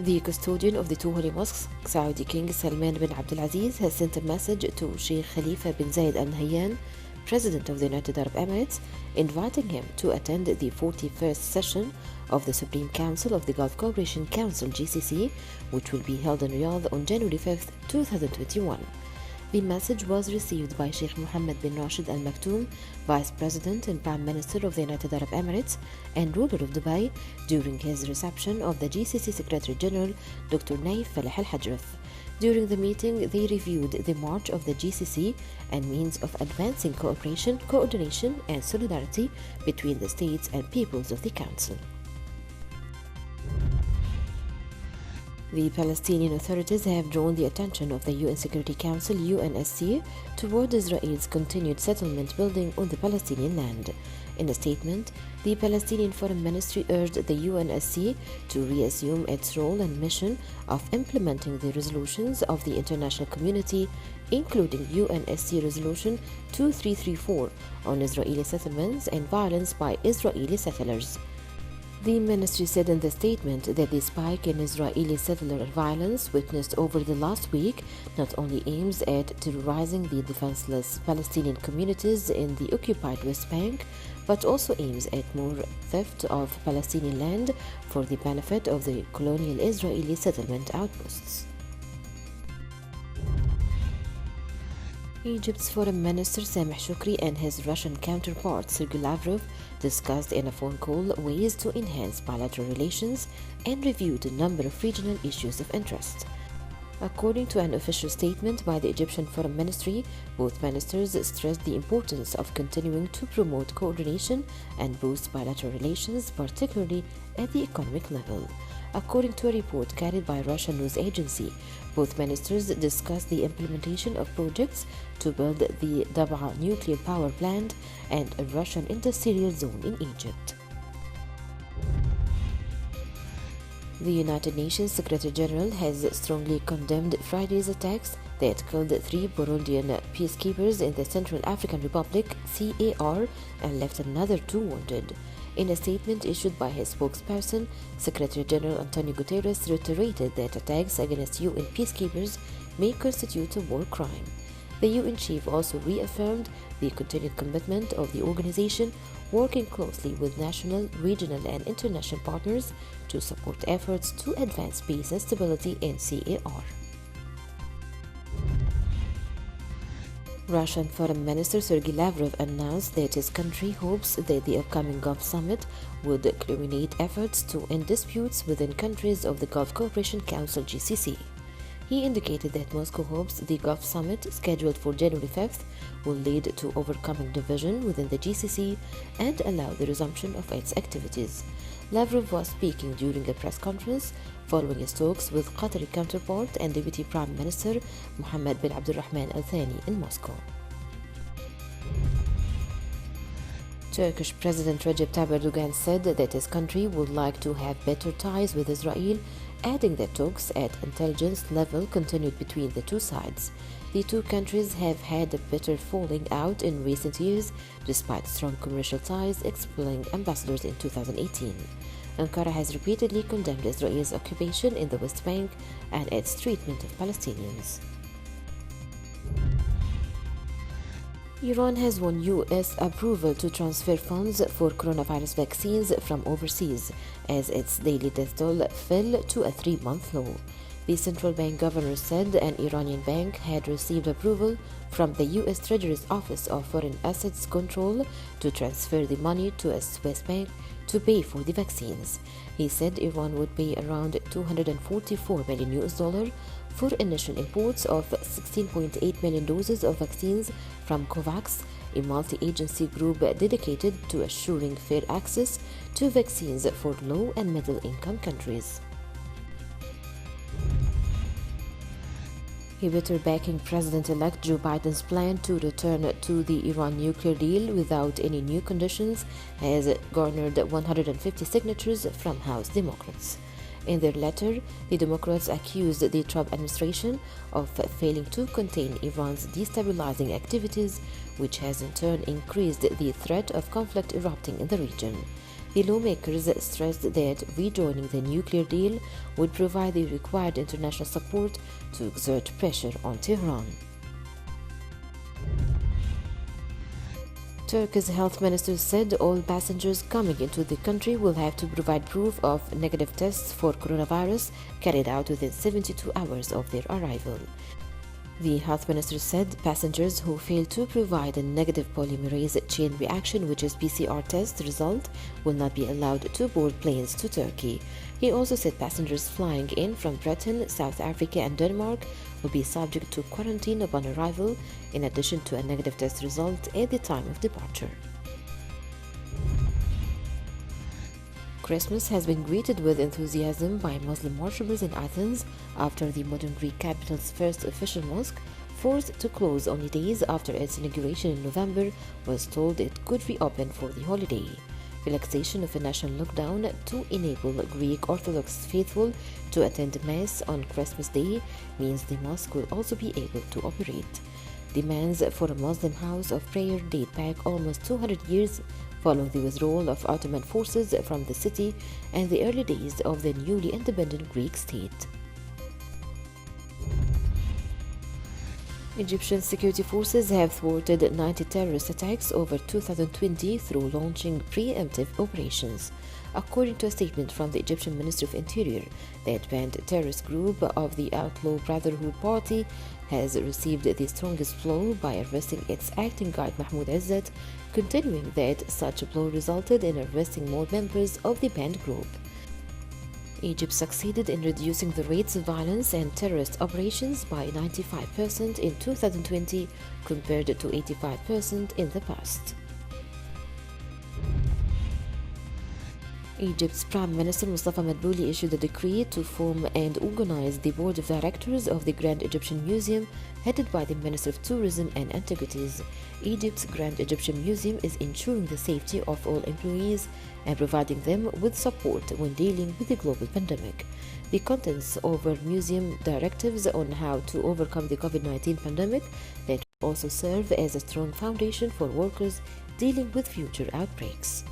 The custodian of the two holy mosques, Saudi King Salman bin Abdulaziz, has sent a message to Sheikh Khalifa bin Zayed Al Nahyan, President of the United Arab Emirates, inviting him to attend the 41st session of the Supreme Council of the Gulf Cooperation Council (GCC), which will be held in Riyadh on January 5, 2021. The message was received by Sheikh Mohammed bin Rashid Al Maktoum, Vice President and Prime Minister of the United Arab Emirates and ruler of Dubai, during his reception of the GCC Secretary General Dr. Naif Falah Al Hajraf. During the meeting, they reviewed the march of the GCC and means of advancing cooperation, coordination, and solidarity between the states and peoples of the Council. The Palestinian authorities have drawn the attention of the UN Security Council (UNSC) toward Israel's continued settlement building on the Palestinian land. In a statement, the Palestinian Foreign Ministry urged the UNSC to reassume its role and mission of implementing the resolutions of the international community, including UNSC Resolution 2334 on Israeli settlements and violence by Israeli settlers. The ministry said in the statement that the spike in Israeli settler violence witnessed over the last week not only aims at terrorizing the defenseless Palestinian communities in the occupied West Bank, but also aims at more theft of Palestinian land for the benefit of the colonial Israeli settlement outposts. Egypt's Foreign Minister Sameh Shoukry and his Russian counterpart Sergei Lavrov discussed in a phone call ways to enhance bilateral relations and reviewed a number of regional issues of interest. According to an official statement by the Egyptian Foreign Ministry, both ministers stressed the importance of continuing to promote coordination and boost bilateral relations, particularly at the economic level. According to a report carried by a Russian news agency, both ministers discussed the implementation of projects to build the Dab'a nuclear power plant and a Russian industrial zone in Egypt. The United Nations Secretary General has strongly condemned Friday's attacks that killed 3 Burundian peacekeepers in the Central African Republic (CAR) and left another 2 wounded. In a statement issued by his spokesperson, Secretary General Antonio Guterres reiterated that attacks against UN peacekeepers may constitute a war crime. The UN chief also reaffirmed the continued commitment of the organization, working closely with national, regional, and international partners to support efforts to advance peace and stability in CAR. Russian Foreign Minister Sergei Lavrov announced that his country hopes that the upcoming Gulf Summit would culminate efforts to end disputes within countries of the Gulf Cooperation Council (GCC). He indicated that Moscow hopes the Gulf Summit, scheduled for January 5th, will lead to overcoming division within the GCC and allow the resumption of its activities. Lavrov was speaking during a press conference following his talks with Qatari counterpart and Deputy Prime Minister Mohammed bin Abdulrahman Al Thani in Moscow. Turkish President Recep Tayyip Erdogan said that his country would like to have better ties with Israel, adding that talks at intelligence level continued between the two sides. The two countries have had a bitter falling out in recent years, despite strong commercial ties expelling ambassadors in 2018. Ankara has repeatedly condemned Israel's occupation in the West Bank and its treatment of Palestinians. Iran has won U.S. approval to transfer funds for coronavirus vaccines from overseas, as its daily death toll fell to a 3-month low. The central bank governor said an Iranian bank had received approval from the U.S. Treasury's Office of Foreign Assets Control to transfer the money to a Swiss bank to pay for the vaccines. He said Iran would pay around $244 million for initial imports of 16.8 million doses of vaccines from COVAX, a multi-agency group dedicated to assuring fair access to vaccines for low and middle-income countries. A bitter backing President-elect Joe Biden's plan to return to the Iran nuclear deal without any new conditions has garnered 150 signatures from House Democrats. In their letter, the Democrats accused the Trump administration of failing to contain Iran's destabilizing activities, which has in turn increased the threat of conflict erupting in the region. The lawmakers stressed that rejoining the nuclear deal would provide the required international support to exert pressure on Tehran. Turkey's health minister said all passengers coming into the country will have to provide proof of negative tests for coronavirus carried out within 72 hours of their arrival. The health minister said passengers who fail to provide a negative polymerase chain reaction, which is PCR test result, will not be allowed to board planes to Turkey. He also said passengers flying in from Britain, South Africa and Denmark will be subject to quarantine upon arrival, in addition to a negative test result at the time of departure. Christmas has been greeted with enthusiasm by Muslim worshippers in Athens after the modern Greek capital's first official mosque, forced to close only days after its inauguration in November, was told it could reopen for the holiday. Relaxation of a national lockdown to enable Greek Orthodox faithful to attend Mass on Christmas Day means the mosque will also be able to operate. Demands for a Muslim house of prayer date back almost 200 years following the withdrawal of Ottoman forces from the city and the early days of the newly independent Greek state. Egyptian security forces have thwarted 90 terrorist attacks over 2020 through launching preemptive operations. According to a statement from the Egyptian Ministry of Interior, the banned terrorist group of the Outlaw Brotherhood Party has received the strongest blow by arresting its acting guide Mahmoud Izzat, continuing that such a blow resulted in arresting more members of the banned group. Egypt succeeded in reducing the rates of violence and terrorist operations by 95% in 2020 compared to 85% in the past. Egypt's Prime Minister Mustafa Madbouli issued a decree to form and organize the board of directors of the Grand Egyptian Museum, headed by the Minister of Tourism and Antiquities. Egypt's Grand Egyptian Museum is ensuring the safety of all employees and providing them with support when dealing with the global pandemic. The contents over museum directives on how to overcome the COVID-19 pandemic that will also serve as a strong foundation for workers dealing with future outbreaks.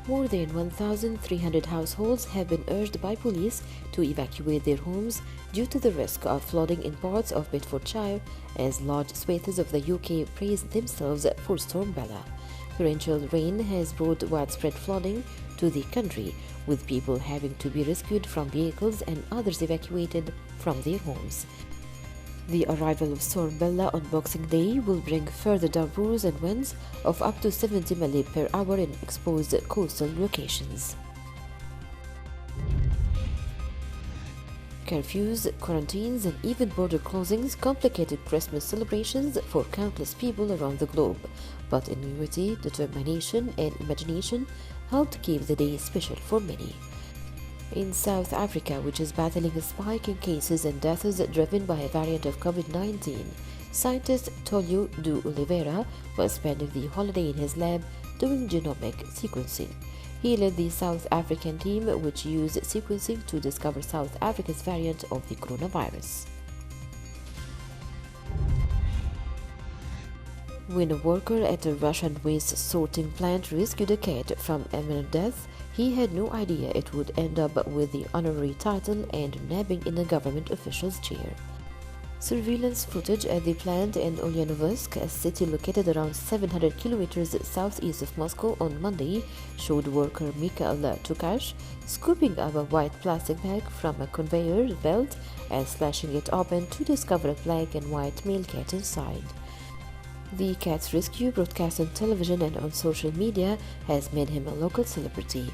More than 1,300 households have been urged by police to evacuate their homes due to the risk of flooding in parts of Bedfordshire as large swathes of the UK brace themselves for Storm Bella. Torrential rain has brought widespread flooding to the country, with people having to be rescued from vehicles and others evacuated from their homes. The arrival of Storm Bella on Boxing Day will bring further downpours and winds of up to 70 miles per hour in exposed coastal locations. Curfews, quarantines, and even border closings complicated Christmas celebrations for countless people around the globe, but ingenuity, determination, and imagination helped keep the day special for many. In South Africa, which is battling a spike in cases and deaths driven by a variant of COVID-19, scientist Tolio de Oliveira was spending the holiday in his lab doing genomic sequencing. He led the South African team, which used sequencing to discover South Africa's variant of the coronavirus. When a worker at a Russian waste sorting plant rescued a cat from imminent death, he had no idea it would end up with the honorary title and nabbing in a government official's chair. Surveillance footage at the plant in Ulyanovsk, a city located around 700 kilometers southeast of Moscow, on Monday showed worker Mikhail Tukash scooping up a white plastic bag from a conveyor belt and slashing it open to discover a black and white male cat inside. The cat's rescue, broadcast on television and on social media, has made him a local celebrity.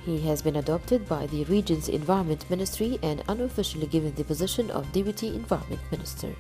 He has been adopted by the region's Environment Ministry and unofficially given the position of Deputy Environment Minister.